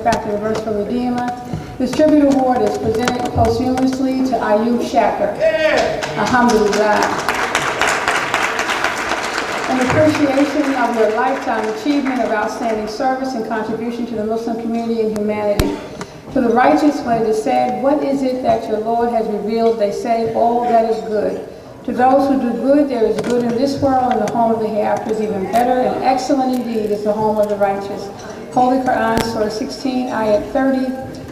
Factor Reverse for Redeemer. This tribute award is presented posthumously to Ayub Shaker. Alhamdulillah. In appreciation of your lifetime achievement of outstanding service and contribution to the Muslim community and humanity. To the righteous, when it is said, what is it that your Lord has revealed? They say, all that is good. To those who do good, there is good in this world, and the home of the hereafter is even better, and excellent indeed is the home of the righteous. Holy Quran, Surah 16, Ayat 30,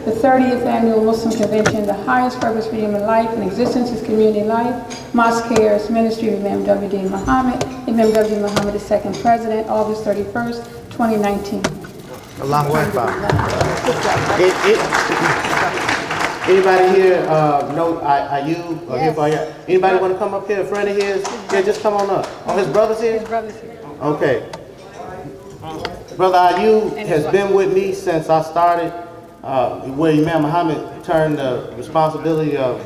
the 30th Annual Muslim Convention, the highest purpose for human life and existence is community life. Mosque Cares, Ministry of Imam Deen Mohammed. Imam Deen Mohammed is second president, August 31st, 2019. Allahu Akbar. Anybody here know Ayub? Yes. Anybody want to come up here? A friend of his? Yeah, just come on up. Oh, his brother's here? His brother's here. Okay. Brother Ayub has been with me since I started, where Imam Mohammed turned the responsibility of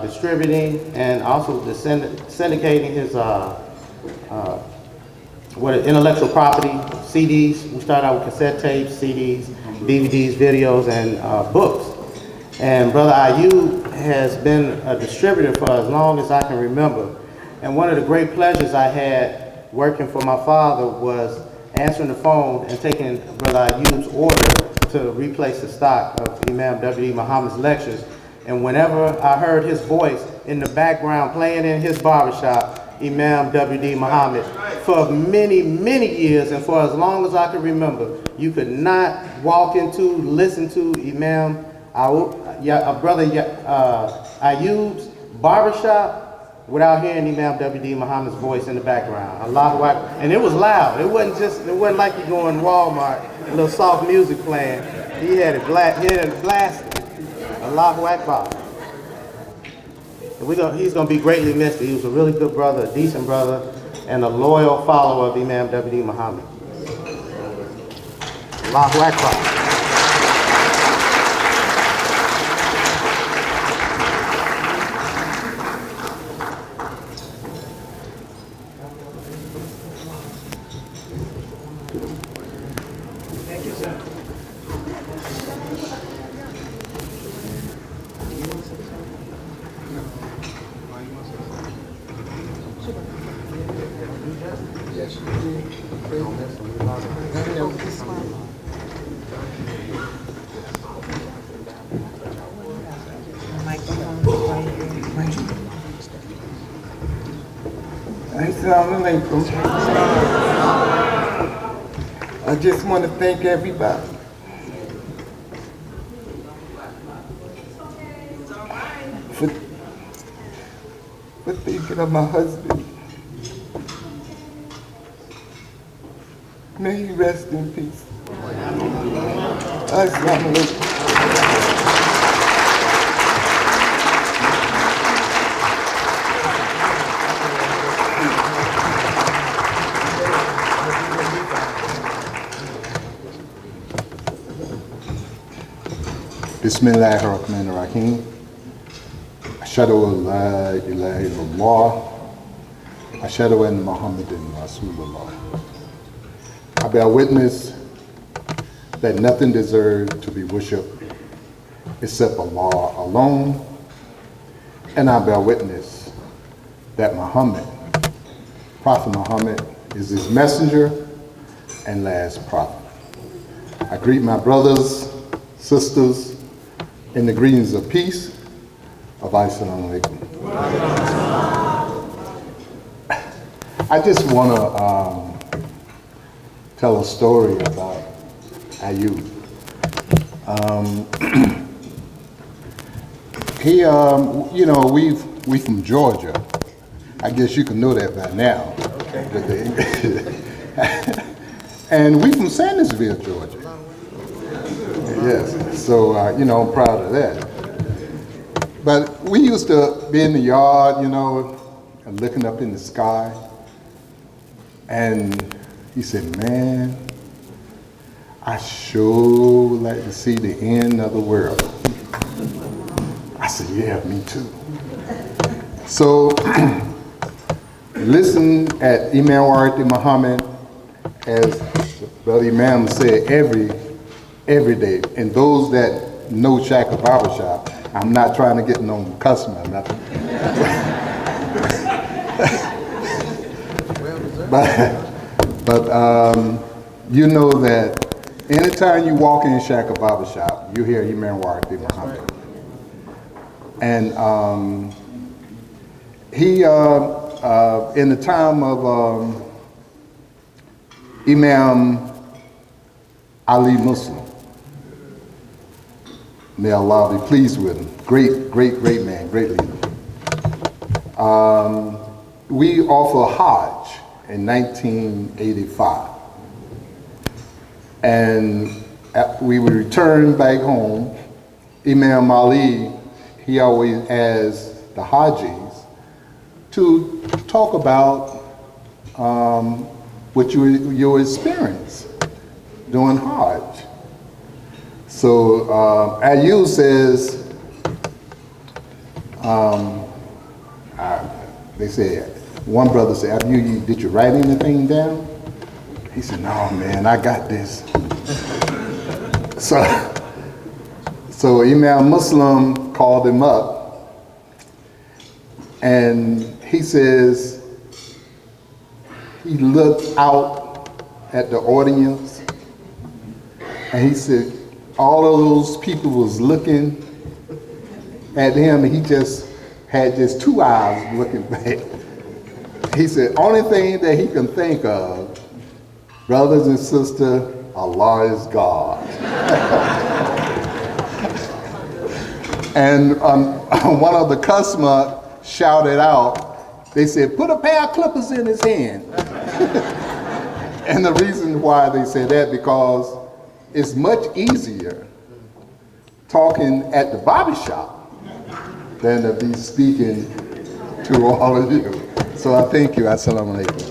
distributing and also syndicating his intellectual property, CDs. We started out with cassette tapes, CDs, DVDs, videos, and books. And Brother Ayub has been a distributor for as long as I can remember. And one of the great pleasures I had working for my father was answering the phone and taking Brother Ayub's order to replace the stock of Imam Deen Muhammad's lectures. And whenever I heard his voice in the background playing in his barbershop, Imam Deen Muhammad, for many, many years and for as long as I can remember, you could not walk into, listen to Imam Brother Ayub's barbershop without hearing Imam Deen Muhammad's voice in the background. Allahu Akbar. And it was loud. It wasn't like you go in Walmart, a little soft music playing. He had it blasted. Allahu Akbar. He's going to be greatly missed. He was a really good brother, a decent brother, and a loyal follower of Imam Deen Muhammad. Allahu Akbar. I just want to thank everybody for thinking of my husband. May he rest in peace. Assalamu alaikum. Bismillahirrahmanirrahim. Ashhadu an la ilaha illallah. Ashhadu anna Muhammadan Rasulullah. I bear witness that nothing deserves to be worshipped except Allah alone. And I bear witness that Muhammad, Prophet Muhammad, is his messenger and last prophet. I greet my brothers, sisters, in the greetings of peace of Assalamu alaikum. I just want to tell a story about Ayub. We from Georgia. I guess you can know that by now. Okay. And we from Sandersville, Georgia. Yes, so, I'm proud of that. But we used to be in the yard, and looking up in the sky. And he said, man, I sure would like to see the end of the world. I said, yeah, me too. So, listen at Imam Muhammad, as Brother Imam said, every every day. And those that know Shaka Barbershop, I'm not trying to get no customer or nothing. but you know that anytime you walk in Shaka Barbershop, you hear Imam Mohammed. And he, in the time of Imam Ali Muslim, may Allah be pleased with him. Great man, great leader. We offered Hajj in 1985. And we would return back home. Imam Ali, he always asked the Hajis to talk about what your experience doing Hajj. So Ayu says, they said, one brother said, Ayu, did you write anything down? He said, no, man, I got this. So Imam Muslim called him up, and he says, he looked out at the audience, and he said, all of those people was looking at him, and he just had just 2 eyes looking back. He said, only thing that he can think of, brothers and sisters, Allah is God. And one of the customers shouted out, they said, put a pair of clippers in his hand. And the reason why they said that, because it's much easier talking at the barber shop than to be speaking to all of you. So I thank you. Assalamu alaikum.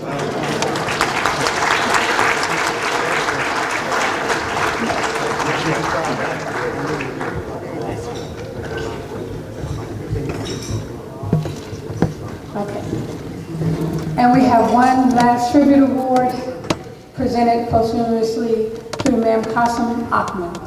And we have one last tribute award presented posthumously to Imam Qasim Ahmed.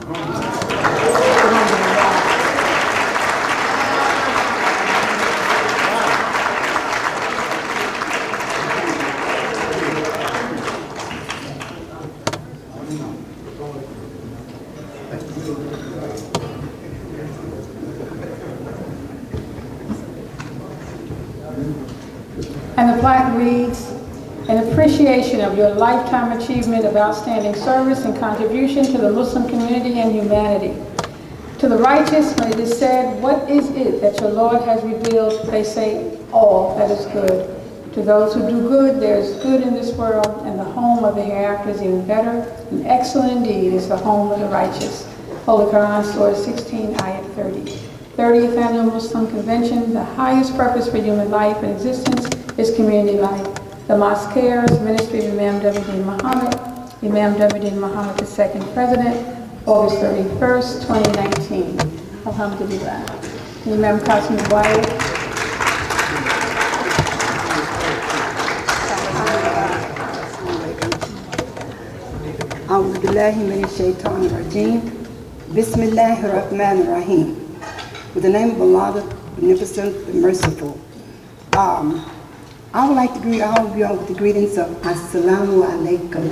And the plaque reads, in appreciation of your lifetime achievement of outstanding service and contribution to the Muslim community and humanity. To the righteous, when it is said, what is it that your Lord has revealed? They say, all that is good. To those who do good, there is good in this world, and the home of the hereafter is even better, and excellent indeed is the home of the righteous. Holy Quran, Surah 16, Ayat 30. 30th Annual Muslim Convention, the highest purpose for human life and existence is community life. The Mosque cares, Ministry of Imam Deen Mohammed, Imam Deen Mohammed II President, August 31st, 2019. Alhamdulillah. Imam Qasim's wife. أعوذ بالله من الشيطان الرجيم. بسم الله الرحمن الرحيم. With the name of Allah, the Beneficent, the Merciful. I would like to greet all of you all with the greetings of Assalamu alaikum.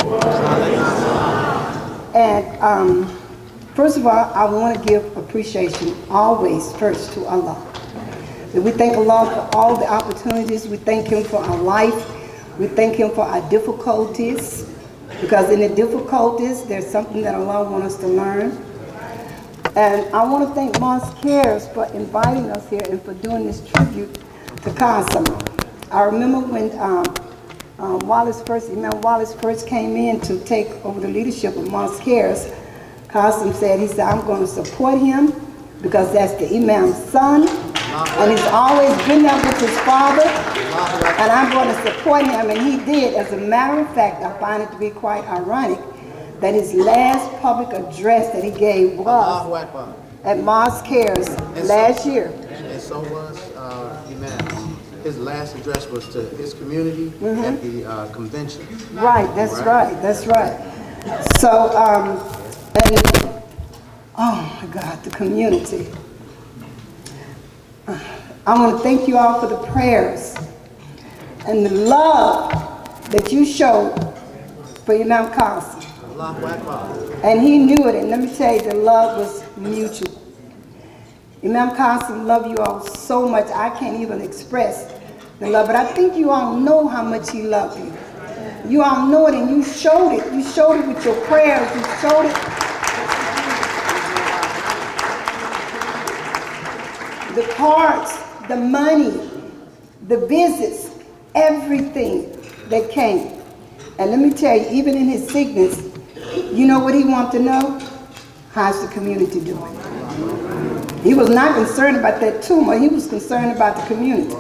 And first of all, I want to give appreciation always first to Allah. And we thank Allah for all the opportunities. We thank Him for our life. We thank Him for our difficulties. Because in the difficulties, there's something that Allah wants us to learn. And I want to thank Mosque Cares for inviting us here and for doing this tribute to Qasim. I remember when Imam Wallace first came in to take over the leadership of Mosque Cares, Qasim said, he said, I'm going to support him because that's the Imam's son, and he's always been there with his father, and I'm going to support him, and he did. As a matter of fact, I find it to be quite ironic that his last public address that he gave was at Mosque Cares last year. And so was Imam. His last address was to his community at the convention. Right, that's right, that's right. So, and Oh my God, the community. I want to thank you all for the prayers and the love that you showed for Imam Qasim. And he knew it, and let me tell you, the love was mutual. Imam Qasim loved you all so much, I can't even express the love, but I think you all know how much he loved you. You all know it, and you showed it. You showed it with your prayers. You showed it. The cards, the money, the visits, everything that came. And let me tell you, even in his sickness, you know what he wanted to know? How's the community doing? He was not concerned about that tumor. He was concerned about the community.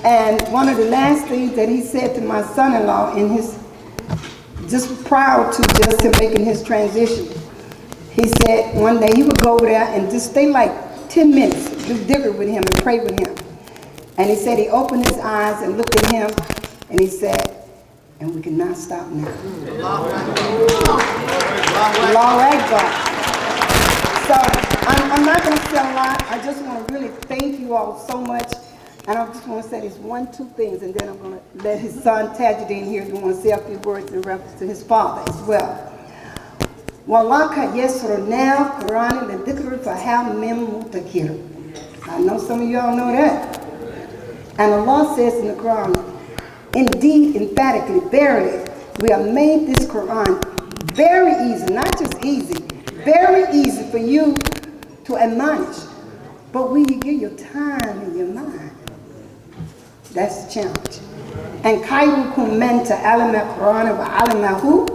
And one of the last things that he said to my son-in-law in his, just prior to just him making his transition, he said one day he would go over there and just stay like 10 minutes, do dhikr with him and pray with him. And he said he opened his eyes and looked at him and he said, and we cannot stop now. Allahu Akbar. So I'm not going to say a lot. I just want to really thank you all so much. And I just want to say these 2 things, and then I'm going to let his son Tajuddin here, who want to say a few words in reference to his father as well. Walaka yesruna Quran and the dhikr fahal mim mutakir. I know some of y'all know that. And Allah says in the Quran, indeed, emphatically, verily, we have made this Quran very easy, not just easy, very easy for you to admonish. But will you give your time and your mind? That's the challenge. And khayrukum man ta'allama al-Quran wa 'allamahu,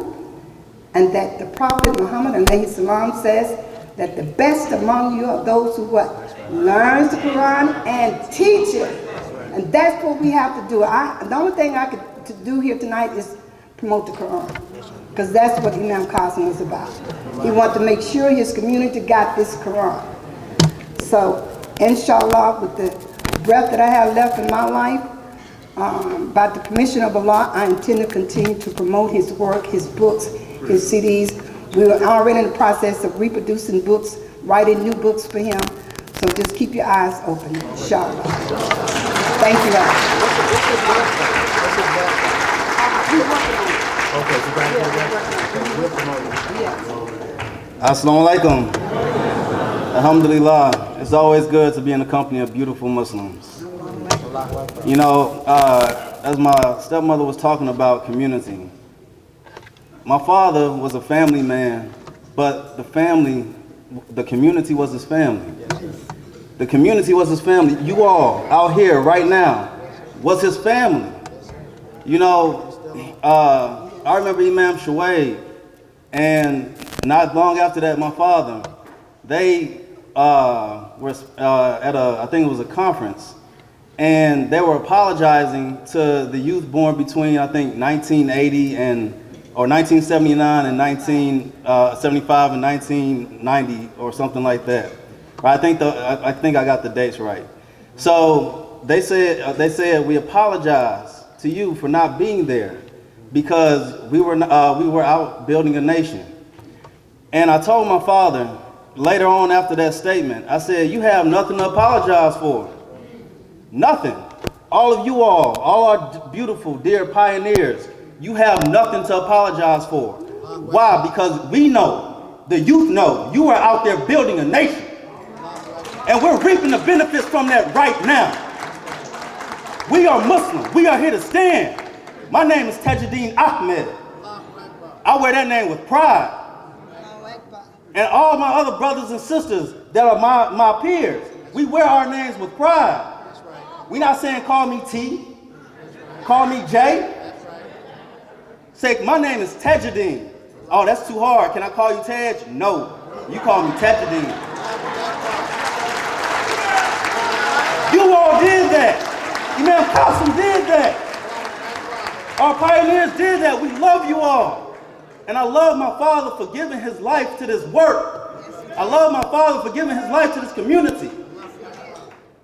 and that the Prophet Muhammad alayhi salam says that the best among you are those who what? Learns the Quran and teach it. And that's what we have to do. The only thing I could do here tonight is promote the Quran, because that's what Imam Qasim was about. He wanted to make sure his community got this Quran. So, inshallah, with the breath that I have left in my life, by the permission of Allah, I intend to continue to promote his work, his books, his CDs. We are already in the process of reproducing books, writing new books for him. So just keep your eyes open, inshallah. Thank you all. Assalamu alaikum. Alhamdulillah. It's always good to be in the company of beautiful Muslims. You know, as my stepmother was talking about community, my father was a family man, but the community was his family. The community was his family. You all out here right now was his family. You know, I remember Imam Shuaib, and not long after that, my father, they were at I think it was a conference, and they were apologizing to the youth born between, I think, 1980 or 1979 and 1975 and 1990 or something like that. I think I got the dates right. So they said we apologize to you for not being there because we were out building a nation. And I told my father later on after that statement, I said, you have nothing to apologize for. Nothing. All of you all our beautiful, dear pioneers, you have nothing to apologize for. Why? Because we know, the youth know, you are out there building a nation. And we're reaping the benefits from that right now. We are Muslim. We are here to stand. My name is Tajuddin Ahmed. I wear that name with pride. And all my other brothers and sisters that are my peers, we wear our names with pride. We're not saying call me T, call me J. Say, my name is Tajuddin. Oh, that's too hard. Can I call you Taj? No, you call me Tajuddin. You all did that. Imam Qasim did that. Our pioneers did that. We love you all. And I love my father for giving his life to this work. I love my father for giving his life to this community.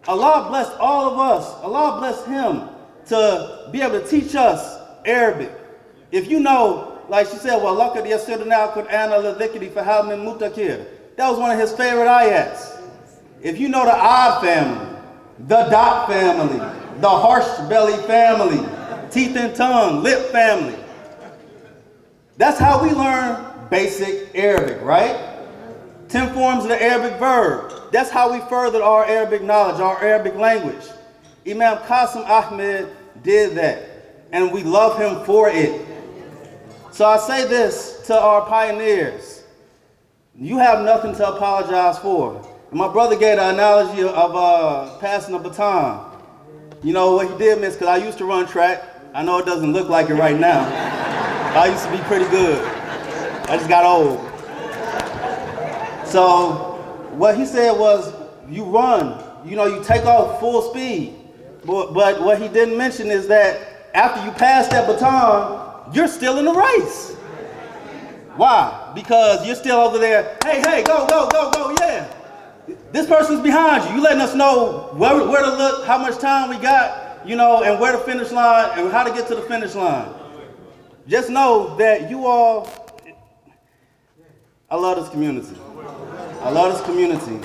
Allah bless all of us. Allah bless him to be able to teach us Arabic. If you know, like she said, well, That was one of his favorite ayats. If you know the Odd family, the Dot family, the Harsh Belly family, Teeth and Tongue, Lip family, that's how we learn basic Arabic, right? 10 forms of the Arabic verb. That's how we furthered our Arabic knowledge, our Arabic language. Imam Qasim Ahmed did that, and we love him for it. So I say this to our pioneers. You have nothing to apologize for. And my brother gave the analogy of passing a baton. You know what he did miss, because I used to run track. I know it doesn't look like it right now. I used to be pretty good. I just got old. So what he said was, you run, you know, you take off full speed. But what he didn't mention is that after you pass that baton, you're still in the race. Why? Because you're still over there, hey, go, yeah. This person's behind you. You letting us know where to look, how much time we got, you know, and where to finish line and how to get to the finish line. Just know that you all, I love this community. I love this community.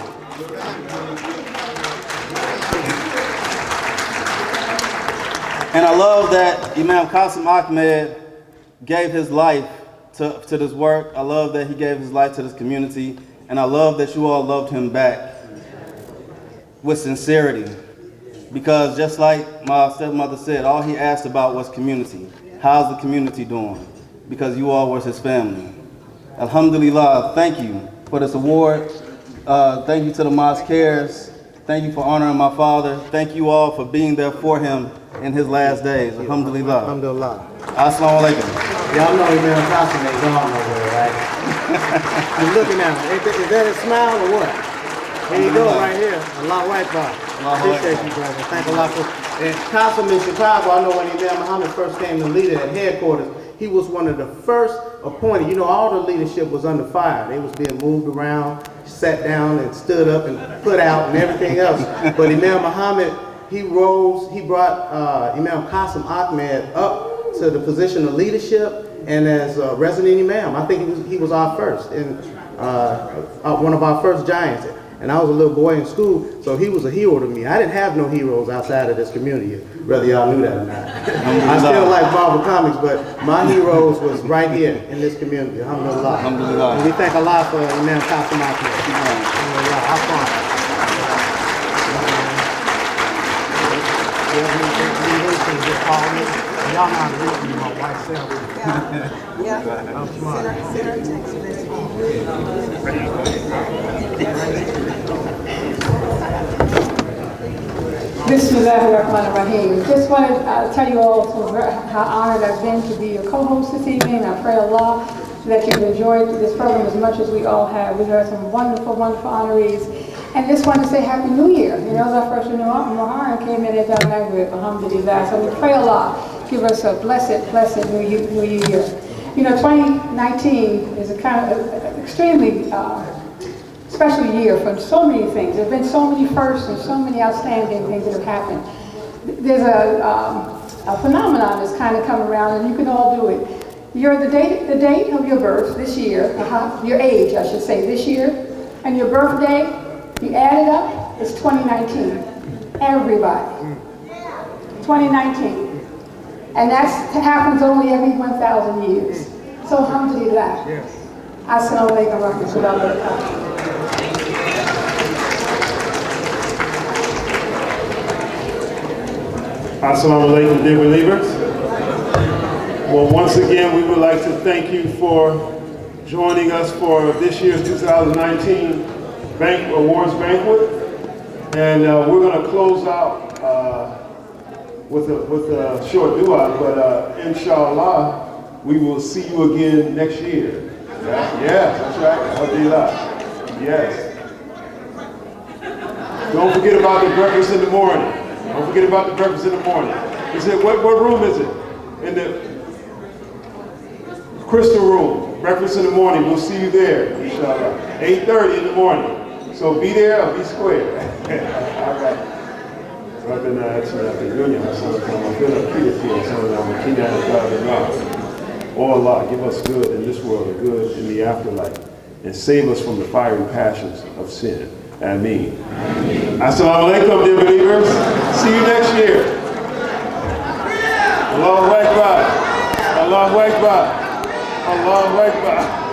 And I love that Imam Qasim Ahmed gave his life to this work. I love that he gave his life to this community. And I love that you all loved him back with sincerity. Because just like my stepmother said, all he asked about was community. How's the community doing? Because you all was his family. Alhamdulillah, thank you for this award. Thank you to the Mosque Cares. Thank you for honoring my father. Thank you all for being there for him in his last days. Alhamdulillah. Alhamdulillah. Assalamu alaikum. Y'all know Imam Qasim ain't gone nowhere, right? I'm looking at him. Is that a smile or what? Here you go, right here. Allahu Akbar. Appreciate you, brother. Thank Allah for. And Qasim in Chicago, I know when Imam Mohammed first came to lead it at headquarters, he was one of the first appointed. You know, all the leadership was under fire. They was being moved around, sat down and stood up and put out and everything else. But Imam Mohammed, he rose, he brought Imam Qasim Ahmed up to the position of leadership and as resident Imam. I think he was our first, and one of our first giants. And I was a little boy in school, so he was a hero to me. I didn't have no heroes outside of this community, whether y'all knew that or not. I still like Marvel Comics, but my heroes was right here in this community. Alhamdulillah. Alhamdulillah. And we thank Allah for Imam Qasim Ahmed. Alhamdulillah. Have fun. Just call me. Y'all not reading my white self. Yeah. I'm smart. Bismillahirrahmanirrahim. Just wanted to tell you all how honored I've been to be your co-host this evening. I pray Allah that you've enjoyed this program as much as we all have. We've had some wonderful, wonderful honorees. And just wanted to say Happy New Year. You know, our first Muharram came in at Maghrib, alhamdulillah. So we pray Allah give us a blessed New Year. You know, 2019 is a kind of extremely special year for so many things. There have been so many firsts and so many outstanding things that have happened. There's a phenomenon that's kind of come around, and you can all do it. The date of your birth this year, your age, I should say, this year, and your birthday, you add it up, it's 2019. Everybody. 2019. And that happens only every 1,000 years. So alhamdulillah. Assalamu alaikum wa rahmatullahi wa barakatuh. Assalamu alaikum, dear believers. Well, once again, we would like to thank you for joining us for this year's 2019 Awards Banquet. And we're going to close out with a short dua, but inshallah, we will see you again next year. Yes, that's right. Alhamdulillah. Yes. Don't forget about the breakfast in the morning. Don't forget about the breakfast in the morning. Is it, what room is it? In the crystal room. Breakfast in the morning. We'll see you there, inshallah. 8:30 in the morning. So be there or be square. All right. Oh Allah, give us good in this world and good in the afterlife. and save us from the fiery passions of sin. Ameen. Assalamu alaikum, dear believers. See you next year. Allahu Akbar. Allahu Akbar. Allahu Akbar.